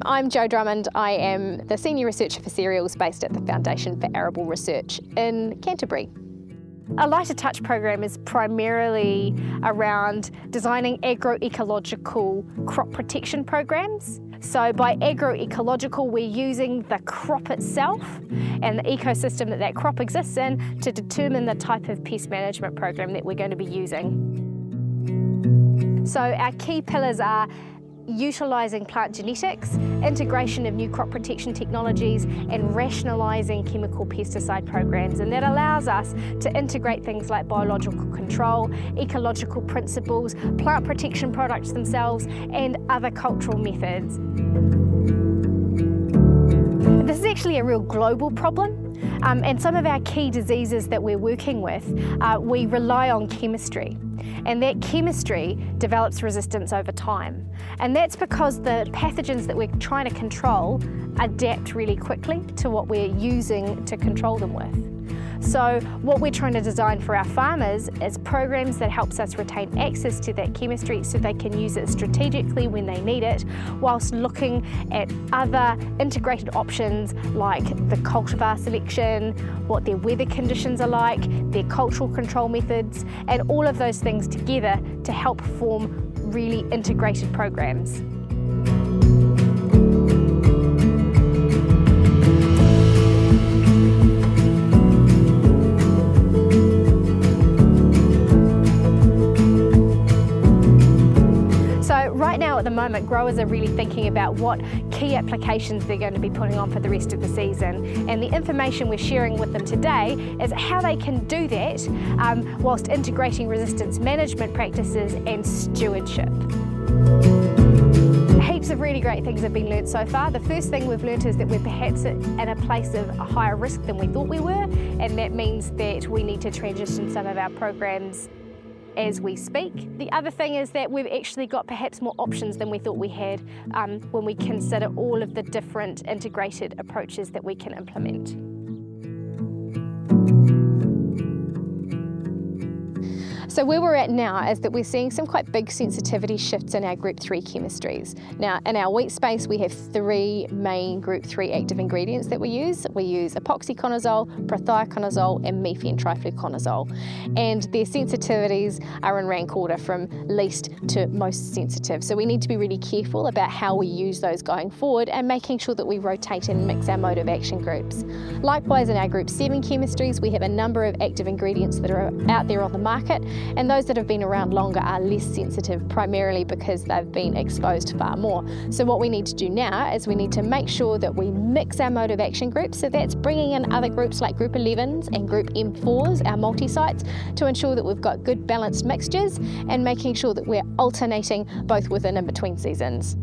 I'm Jo Drummond. I am the Senior Researcher for Cereals based at the Foundation for Arable Research in Canterbury. A Lighter Touch program is primarily around designing agroecological crop protection programs. So by agroecological, we're using the crop itself and the ecosystem that crop exists in to determine the type of pest management program that we're going to be using. So our key pillars are utilising plant genetics, integration of new crop protection technologies, and rationalising chemical pesticide programs. And that allows us to integrate things like biological control, ecological principles, plant protection products themselves, and other cultural methods. This is actually a real global problem. And some of our key diseases that we're working with, we rely on chemistry. And that chemistry develops resistance over time. And that's because the pathogens that we're trying to control adapt really quickly to what we're using to control them with. So what we're trying to design for our farmers is programs that helps us retain access to that chemistry so they can use it strategically when they need it, whilst looking at other integrated options like the cultivar selection, what their weather conditions are like, their cultural control methods, and all of those things together to help form really integrated programs. Right now at the moment, growers are really thinking about what key applications they're going to be putting on for the rest of the season. And the information we're sharing with them today is how they can do that whilst integrating resistance management practices and stewardship. Heaps of really great things have been learnt so far. The first thing we've learnt is that we're perhaps in a place of a higher risk than we thought we were, and that means that we need to transition some of our programs as we speak. The other thing is that we've actually got perhaps more options than we thought we had when we consider all of the different integrated approaches that we can implement. So where we're at now is that we're seeing some quite big sensitivity shifts in our Group 3 chemistries. Now, in our wheat space, we have 3 main Group 3 active ingredients that we use. We use epoxyconazole, prothioconazole, and methane-trifluconazole. And their sensitivities are in rank order from least to most sensitive. So we need to be really careful about how we use those going forward and making sure that we rotate and mix our mode of action groups. Likewise, in our Group 7 chemistries, we have a number of active ingredients that are out there on the market, and those that have been around longer are less sensitive, primarily because they've been exposed far more. So what we need to do now is we need to make sure that we mix our mode of action groups, so that's bringing in other groups like Group 11s and Group M4s, our multi-sites, to ensure that we've got good balanced mixtures and making sure that we're alternating both within and between seasons.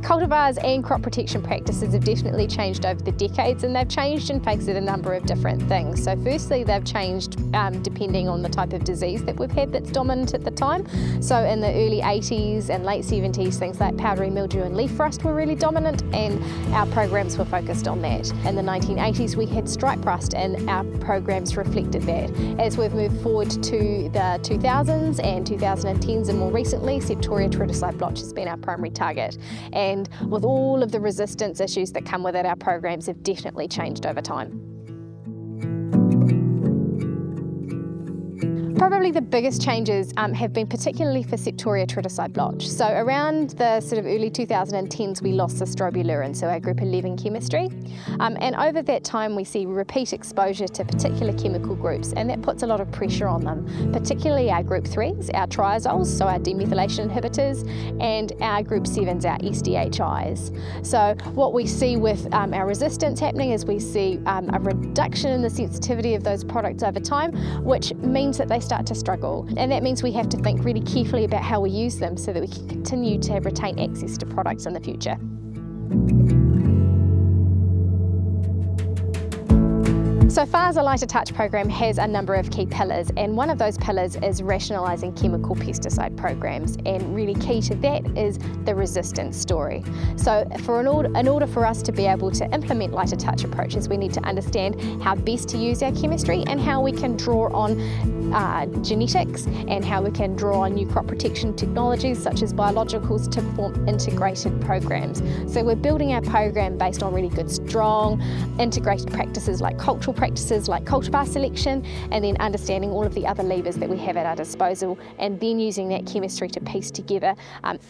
Cultivars and crop protection practices have definitely changed over the decades, and they've changed in face of a number of different things. So firstly, they've changed depending on the type of disease that we've had that's dominant at the time. So in the early 80s and late 70s, things like powdery mildew and leaf rust were really dominant, and our programs were focused on that. In the 1980s, we had stripe rust, and our programs reflected that. As we've moved forward to the 2000s and 2010s, and more recently, Septoria triticide blotch has been our primary target. And with all of the resistance issues that come with it, our programs have definitely changed over time. Probably the biggest changes have been particularly for Septoria triticide blotch. So around the sort of early 2010s, we lost the strobilurin, so our Group 11 chemistry. And over that time, we see repeat exposure to particular chemical groups, and that puts a lot of pressure on them, particularly our Group 3s, our triazoles, so our demethylation inhibitors, and our Group 7s, our SDHIs. So what we see with our resistance happening is we see a reduction in the sensitivity of those products over time, which means that they start to struggle. And that means we have to think really carefully about how we use them so that we can continue to retain access to products in the future. So FAR's A Lighter Touch program has a number of key pillars, and one of those pillars is rationalising chemical pesticide programs, and really key to that is the resistance story. So in order for us to be able to implement lighter touch approaches, we need to understand how best to use our chemistry and how we can draw on genetics and how we can draw on new crop protection technologies such as biologicals to form integrated programs. So we're building our program based on really good, strong, integrated practices like cultural practices like cultivar selection, and then understanding all of the other levers that we have at our disposal, and then using that chemistry to piece together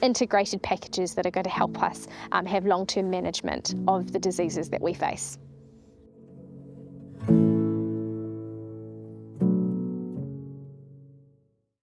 integrated packages that are going to help us have long-term management of the diseases that we face.